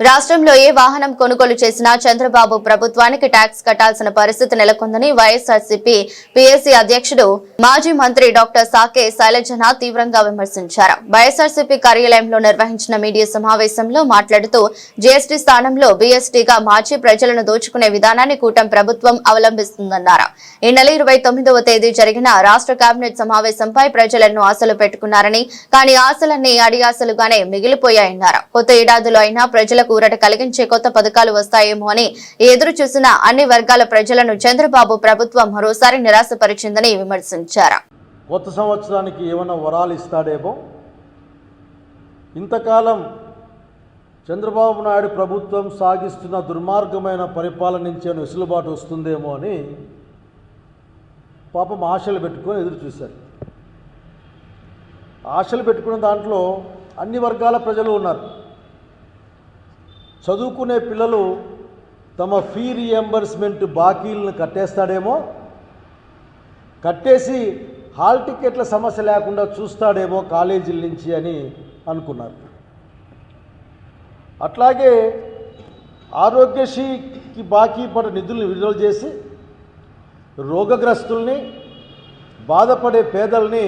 రాష్ట్రంలో ఏ వాహనం కొనుగోలు చేసినా చంద్రబాబు ప్రభుత్వానికి ట్యాక్స్ కట్టాల్సిన పరిస్థితి నెలకొందని వైఎస్ఆర్సీపీ పీఎస్సీ అధ్యక్షుడు మాజీ మంత్రి డాక్టర్ సాకే శైలజనాథ్ తీవ్రంగా విమర్శించారు. వైఎస్ఆర్సీపీ కార్యాలయంలో నిర్వహించిన మీడియా సమావేశంలో మాట్లాడుతూ జీఎస్టీ స్థానంలో బీఎస్టీగా మార్చి ప్రజలను దోచుకునే విధానాన్ని కూటమి ప్రభుత్వం అవలంబిస్తుందన్నారు. ఈ నెల 29వ తేదీ జరిగిన రాష్ట్ర కేబినెట్ సమావేశంపై ప్రజలను ఆశలు పెట్టుకున్నారని, కానీ ఆశలన్నీ అడియాసలుగానే మిగిలిపోయాయన్నారు. కొత్త ఏడాదిలో అయినా ప్రజల ఊరట కలిగించే కొత్త పథకాలు వస్తాయేమో అని ఎదురు చూసిన అన్ని వర్గాల ప్రజలను చంద్రబాబు ప్రభుత్వం మరోసారి నిరాశపరిచిందని విమర్శించారు. కొత్త సంవత్సరానికి ఏమైనా వరాలు ఇస్తాడేమో, ఇంతకాలం చంద్రబాబు నాయుడు ప్రభుత్వం సాగిస్తున్న దుర్మార్గమైన పరిపాలన నుంచి వెసులుబాటు వస్తుందేమో అని పాపం ఆశలు పెట్టుకొని ఎదురు చూశారు. ఆశలు పెట్టుకున్న దాంట్లో అన్ని వర్గాల ప్రజలు ఉన్నారు. చదువుకునే పిల్లలు తమ ఫీ రీఎంబర్స్మెంట్ బాకీలను కట్టేస్తాడేమో, కట్టేసి హాల్ టికెట్ల సమస్య లేకుండా చూస్తాడేమో కాలేజీల నుంచి అని అనుకున్నారు. అట్లాగే ఆరోగ్యశ్రీకి బాకీ పడ నిధులను విడుదల చేసి రోగగ్రస్తుల్ని, బాధపడే పేదల్ని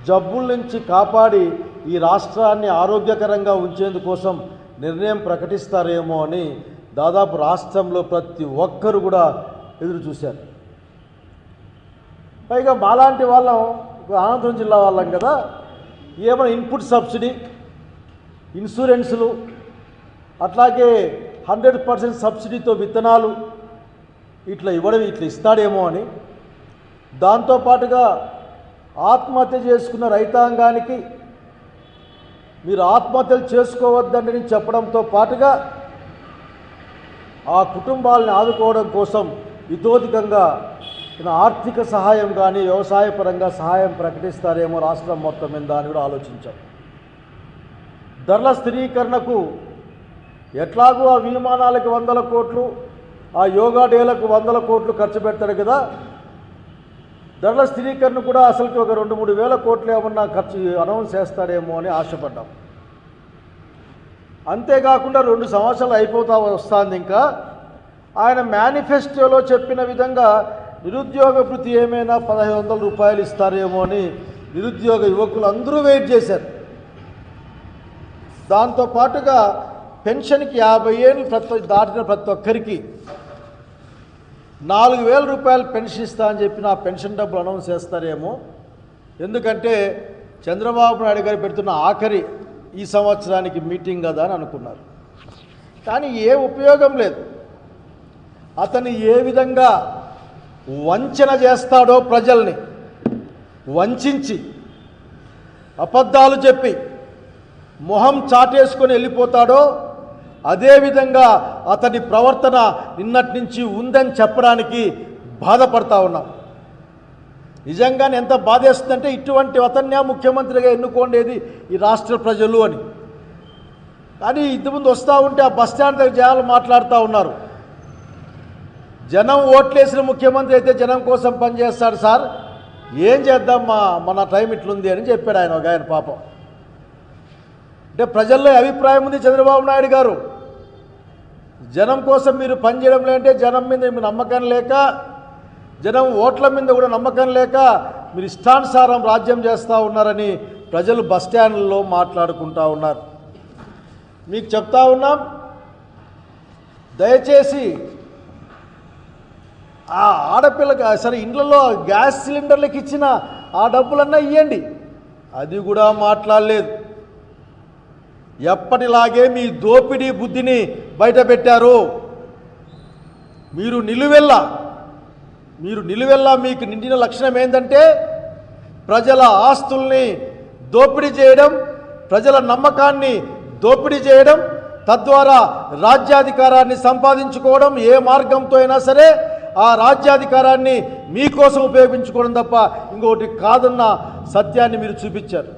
జబ్బుల నుంచి కాపాడి ఈ రాష్ట్రాన్ని ఆరోగ్యకరంగా ఉంచేందుకోసం నిర్ణయం ప్రకటిస్తారేమో అని దాదాపు రాష్ట్రంలో ప్రతి ఒక్కరు కూడా ఎదురు చూశారు. పైగా మాలాంటి వాళ్ళం, అనంతపురం జిల్లా వాళ్ళం కదా, ఏమైనా ఇన్పుట్ సబ్సిడీ, ఇన్సూరెన్సులు, అట్లాగే 100% సబ్సిడీతో విత్తనాలు ఇట్లా ఇస్తాడేమో అని, దాంతోపాటుగా ఆత్మహత్య చేసుకున్న రైతాంగానికి మీరు ఆత్మహత్యలు చేసుకోవద్దని నేను చెప్పడంతో పాటుగా ఆ కుటుంబాలను ఆదుకోవడం కోసం ఇతోధికంగా ఆర్థిక సహాయం కానీ వ్యవసాయపరంగా సహాయం ప్రకటిస్తారేమో రాష్ట్రం మొత్తం మీద అని కూడా ఆలోచించాం. ధరల స్థిరీకరణకు ఎట్లాగూ ఆ విమానాలకు 100 కోట్లు, ఆ యోగా డేలకు 100 కోట్లు ఖర్చు పెడతాడు కదా, ధరల స్థిరీకరణ కూడా అసలుకి ఒక 2-3 వేల కోట్లు ఏమన్నా ఖర్చు అనౌన్స్ చేస్తాడేమో అని ఆశపడ్డాం. అంతేకాకుండా 2 సంవత్సరాలు అయిపోతా వస్తుంది. ఇంకా ఆయన మేనిఫెస్టోలో చెప్పిన విధంగా నిరుద్యోగ భృతి ఏమైనా 1500 రూపాయలు ఇస్తారేమో అని నిరుద్యోగ యువకులు అందరూ వెయిట్ చేశారు. దాంతోపాటుగా పెన్షన్కి 50 ఏళ్ళు దాటిన ప్రతి ఒక్కరికి 4000 రూపాయలు పెన్షన్ ఇస్తా అని చెప్పిన ఆ పెన్షన్ డబ్బులు అనౌన్స్ చేస్తారేమో. ఎందుకంటే చంద్రబాబు నాయుడు గారు పెడుతున్న ఆఖరి ఈ సంవత్సరానికి మీటింగ్ కదా అని అనుకున్నారు. కానీ ఏ ఉపయోగం లేదు. అతను ఏ విధంగా వంచన చేస్తాడో, ప్రజల్ని వంచించి అబద్ధాలు చెప్పి మొహం చాటేసుకొని వెళ్ళిపోతాడో, అదేవిధంగా అతని ప్రవర్తన నిన్నటి నుంచి ఉందని చెప్పడానికి బాధపడతా ఉన్నాం. నిజంగానే ఎంత బాధేస్తుందంటే, ఇటువంటి అతన్యా ముఖ్యమంత్రిగా ఎన్నుకోండేది ఈ రాష్ట్ర ప్రజలు అని. కానీ ఇంతకుముందు వస్తూ ఉంటే ఆ బస్టాండ్ దగ్గర జనాలు మాట్లాడుతూ ఉన్నారు. జనం ఓట్లేసిన ముఖ్యమంత్రి అయితే జనం కోసం పనిచేస్తాడు సార్, ఏం చేద్దాం మన టైం ఇట్లుంది అని చెప్పాడు ఆయన పాపం. అంటే ప్రజల్లో అభిప్రాయం ఉంది చంద్రబాబు నాయుడు గారు, జనం కోసం మీరు పనిచేయడం లేదంటే జనం మీద మీరు నమ్మకం లేక, జనం ఓట్ల మీద కూడా నమ్మకం లేక మీరు ఇష్టానుసారం రాజ్యం చేస్తూ ఉన్నారని ప్రజలు బస్టాండ్లలో మాట్లాడుకుంటూ ఉన్నారు. మీకు చెప్తా ఉన్నాం, దయచేసి ఆ ఆడపిల్లకి సరే ఇండ్లలో గ్యాస్ సిలిండర్లకు ఇచ్చిన ఆ డబ్బులన్నా ఇవ్వండి, అది కూడా మాట్లాడలేదు. ఎప్పటిలాగే మీ దోపిడీ బుద్ధిని బయటపెట్టారు. మీరు నిలువెల్లా మీకు నిండిన లక్షణం ఏంటంటే ప్రజల ఆస్తుల్ని దోపిడీ చేయడం, ప్రజల నమ్మకాన్ని దోపిడీ చేయడం, తద్వారా రాజ్యాధికారాన్ని సంపాదించుకోవడం. ఏ మార్గంతో అయినా సరే ఆ రాజ్యాధికారాన్ని మీకోసం ఉపయోగించుకోవడం తప్ప ఇంకొకటి కాదన్న సత్యాన్ని మీరు చూపించారు.